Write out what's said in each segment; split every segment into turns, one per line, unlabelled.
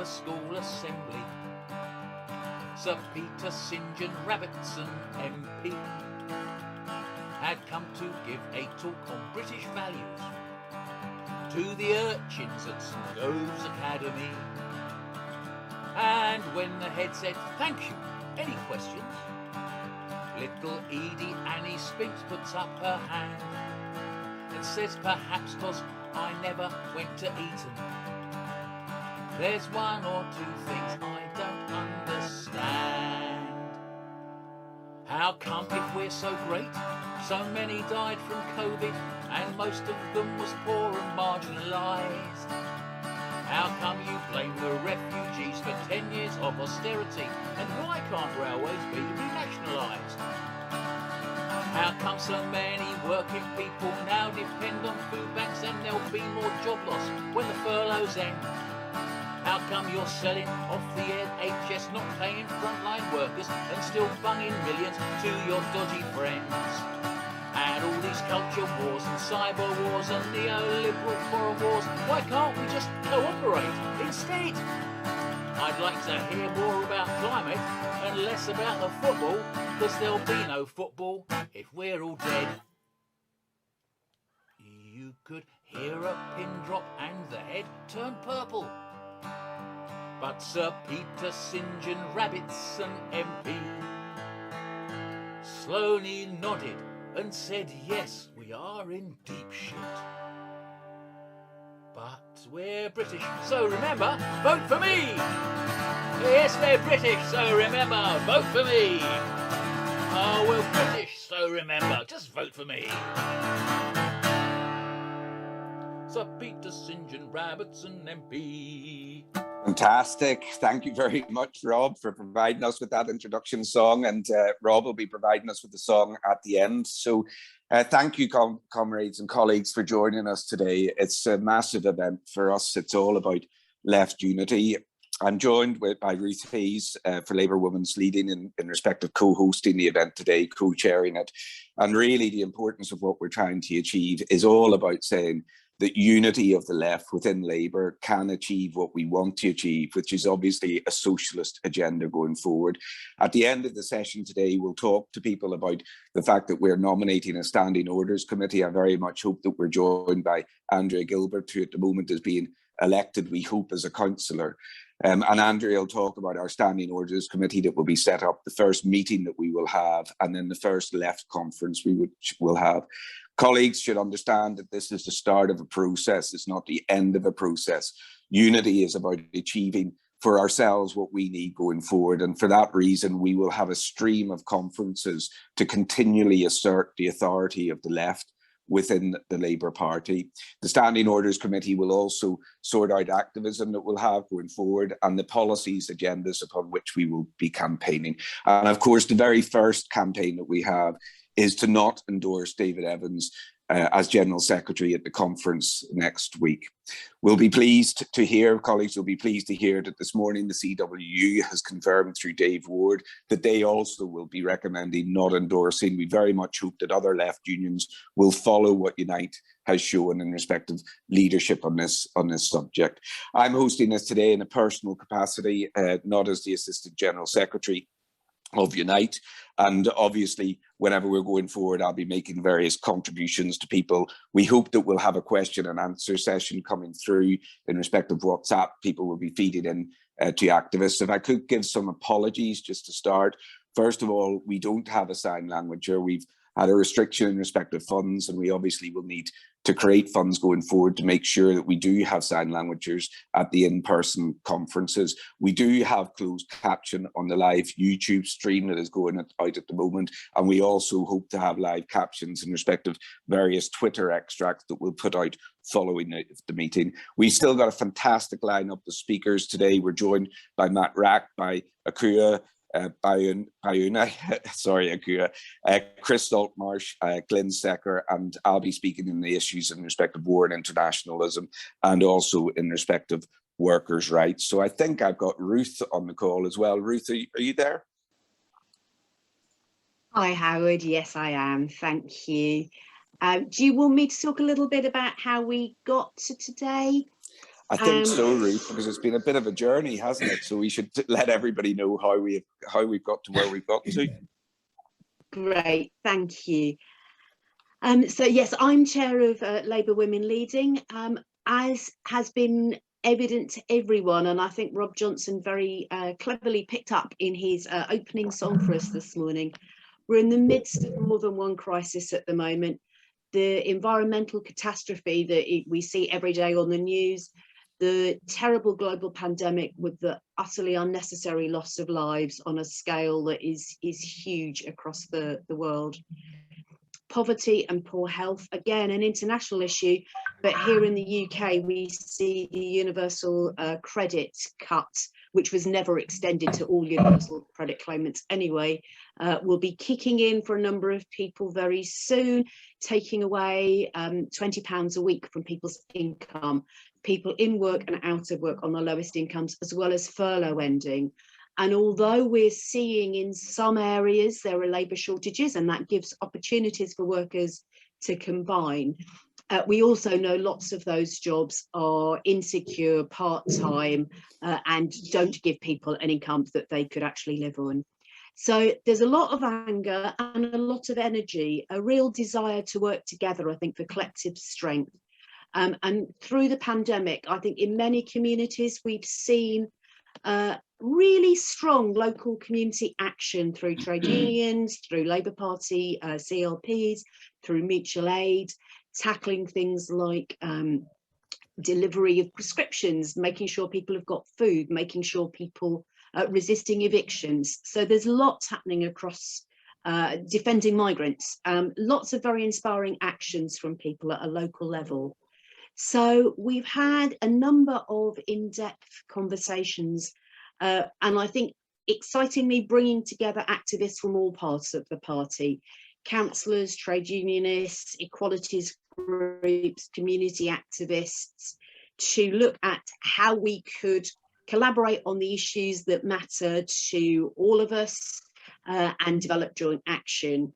school assembly. Sir Peter St John Rabbitson MP had come to give a talk on British values to the urchins at St Gove's Academy. And when the head said, "Thank you, any questions?" little Edie Annie Spinks puts up her hand and says, "Perhaps 'cause I never went to Eton, there's one or two things I don't understand. How come, if we're so great, so many died from COVID and most of them was poor and marginalised? How come you blame the refugees for 10 years of austerity, and why can't railways be renationalised? How come so many working people now depend on food banks and there'll be more job loss when the furloughs end? How come you're selling off the NHS, not paying frontline workers and still bunging millions to your dodgy friends? And all these culture wars and cyber wars and neoliberal foreign wars, why can't we just cooperate instead? I'd like to hear more about climate and less about the football, because there'll be no football if we're all dead. You could hear a pin drop and the head turn purple. But Sir Peter St John Rabbitson MP slowly nodded and said, "Yes, we are in deep shit. But we're British, so remember, vote for me! Yes, we're British, so remember, vote for me! Oh, we're British, so remember, just vote for me!" Sir Peter St John Rabbitson MP.
Fantastic. Thank you very much, Rob, for providing us with that introduction song. And Rob will be providing us with the song at the end. So thank you, comrades and colleagues, for joining us today. It's a massive event for us. It's all about left unity. I'm joined by Ruth Hayes for Labour Women's Leading in respect of co-hosting the event today, co-chairing it. And really the importance of what we're trying to achieve is all about saying that unity of the left within Labour can achieve what we want to achieve, which is obviously a socialist agenda going forward. At the end of the session today, we'll talk to people about the fact that we're nominating a standing orders committee. I very much hope that we're joined by Andrea Gilbert, who at the moment is being elected, we hope, as a councillor. And Andrea will talk about our standing orders committee that will be set up, the first meeting that we will have, and then the first left conference we will have. Colleagues should understand that this is the start of a process. It's not the end of a process. Unity is about achieving for ourselves what we need going forward. And for that reason, we will have a stream of conferences to continually assert the authority of the left within the Labour Party. The Standing Orders Committee will also sort out activism that we'll have going forward and the policies, agendas upon which we will be campaigning. And of course, the very first campaign that we have is to not endorse David Evans as General Secretary at the conference next week. We'll be pleased to hear, colleagues will be pleased to hear that this morning the CWU has confirmed through Dave Ward that they also will be recommending not endorsing. We very much hope that other left unions will follow what Unite has shown in respect of leadership on this subject. I'm hosting this today in a personal capacity, not as the Assistant General Secretary of Unite, and obviously whenever we're going forward I'll be making various contributions to people. We hope that we'll have a question and answer session coming through in respect of WhatsApp. People will be feeding in to activists. If I could give some apologies just to start. First of all, we don't have a sign language here. We've had a restriction in respect of funds, and we obviously will need to create funds going forward to make sure that we do have sign languages at the in-person conferences. We do have closed caption on the live YouTube stream that is going out at the moment, and we also hope to have live captions in respect of various Twitter extracts that we'll put out following the meeting. We've still got a fantastic lineup of speakers today. We're joined by Matt Rack, by Akua, Chris Saltmarsh, Glenn Secker, and I'll be speaking in the issues in respect of war and internationalism and also in respect of workers' rights. So I think I've got Ruth on the call as well. Ruth, are you there?
Hi, Howard. Yes, I am. Thank you. Do you want me to talk a little bit about how we got to today?
I think so, Ruth, because it's been a bit of a journey, hasn't it? So we should let everybody know how we've got to where we've got to.
Great, thank you. So yes, I'm chair of Labour Women Leading. As has been evident to everyone, and I think Rob Johnson very cleverly picked up in his opening song for us this morning, we're in the midst of more than one crisis at the moment. The environmental catastrophe that we see every day on the news, the terrible global pandemic with the utterly unnecessary loss of lives on a scale that is huge across the world. Poverty and poor health, again, an international issue, but here in the UK, we see the universal credit cut, which was never extended to all universal credit claimants anyway, will be kicking in for a number of people very soon, taking away £20 a week from people's income, people in work and out of work on the lowest incomes, as well as furlough ending. And although we're seeing in some areas there are labour shortages, and that gives opportunities for workers to combine, we also know lots of those jobs are insecure, part-time, and don't give people an income that they could actually live on. So there's a lot of anger and a lot of energy, a real desire to work together, I think, for collective strength. And through the pandemic, I think in many communities we've seen really strong local community action through trade unions, through Labour Party, CLPs, through mutual aid, tackling things like delivery of prescriptions, making sure people have got food, making sure people resisting evictions. So there's lots happening across defending migrants, lots of very inspiring actions from people at a local level. So we've had a number of in-depth conversations, and I think excitingly bringing together activists from all parts of the party, councillors, trade unionists, equalities groups, community activists, to look at how we could collaborate on the issues that matter to all of us and develop joint action.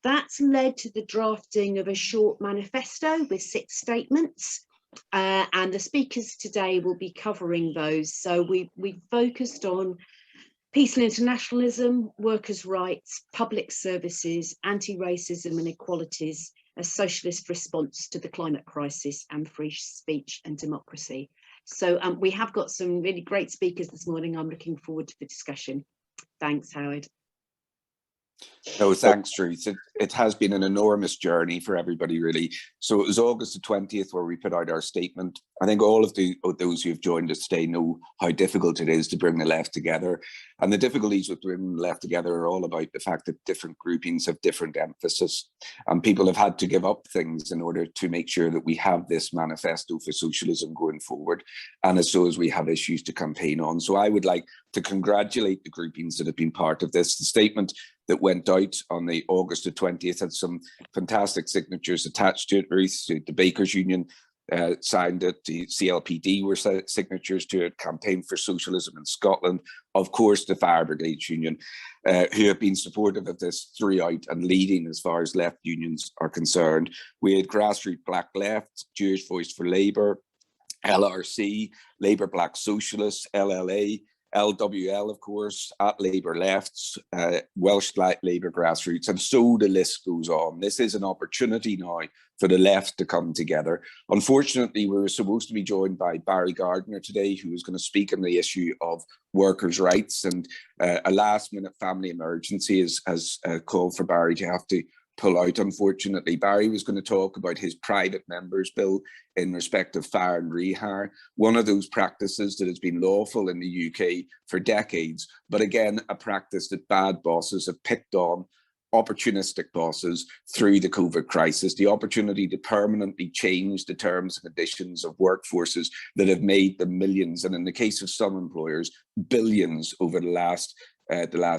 That's led to the drafting of a short manifesto with 6 statements, and the speakers today will be covering those. So we focused on peace and internationalism, workers' rights, public services, anti-racism and equalities, a socialist response to the climate crisis, and free speech and democracy. So we have got some really great speakers this morning. I'm looking forward to the discussion. Thanks, Howard.
No, thanks, Ruth. It has been an enormous journey for everybody, really. So it was August the 20th where we put out our statement. I think all of those who have joined us today know how difficult it is to bring the left together. And the difficulties with bringing the left together are all about the fact that different groupings have different emphasis. And people have had to give up things in order to make sure that we have this manifesto for socialism going forward. And as so as we have issues to campaign on. So I would like to congratulate the groupings that have been part of this. The statement that went out on the August the 20th had some fantastic signatures attached to it. Ruth, the Bakers Union signed it, the CLPD were signatures to it, Campaign for Socialism in Scotland, of course the Fire Brigade Union, who have been supportive of this throughout and leading as far as left unions are concerned. We had Grassroots Black Left, Jewish Voice for Labour, LRC, Labour Black Socialists, LLA, LWL, of course, at Labour Lefts, Welsh Labour Grassroots, and so the list goes on. This is an opportunity now for the left to come together. Unfortunately, we were supposed to be joined by Barry Gardner today, who is going to speak on the issue of workers' rights, and a last-minute family emergency has called for Barry to have to pull out, unfortunately. Barry was going to talk about his private members bill in respect of fire and rehire, one of those practices that has been lawful in the UK for decades, but again, a practice that bad bosses have picked on, opportunistic bosses, through the COVID crisis, the opportunity to permanently change the terms and conditions of workforces that have made them millions, and in the case of some employers, billions over the last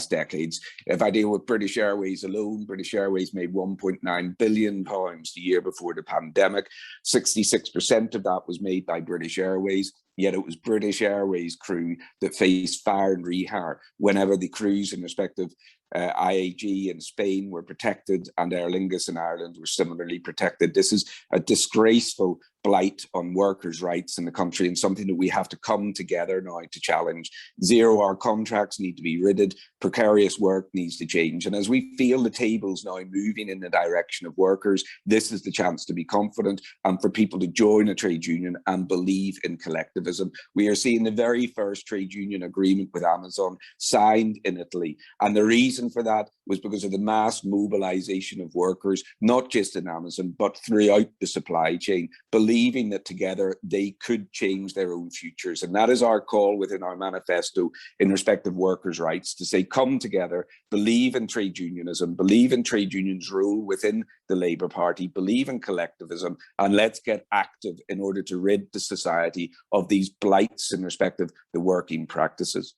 decades. If I deal with British Airways alone, British Airways made £1.9 billion the year before the pandemic. 66% of that was made by British Airways, yet it was British Airways crew that faced fire and rehire whenever the crews in respect of IAG in Spain were protected, and Aer Lingus in Ireland were similarly protected. This is a disgraceful blight on workers' rights in the country, and something that we have to come together now to challenge. Zero-hour contracts need to be ridded. Precarious work needs to change. And as we feel the tables now moving in the direction of workers, this is the chance to be confident and for people to join a trade union and believe in collectivism. We are seeing the very first trade union agreement with Amazon signed in Italy. And the reason for that was because of the mass mobilization of workers, not just in Amazon, but throughout the supply chain, believing that together they could change their own futures. And that is our call within our manifesto in respect of workers' rights, to say, come together, believe in trade unionism, believe in trade unions' role within the Labour Party, believe in collectivism, and let's get active in order to rid the society of these blights in respect of the working practices.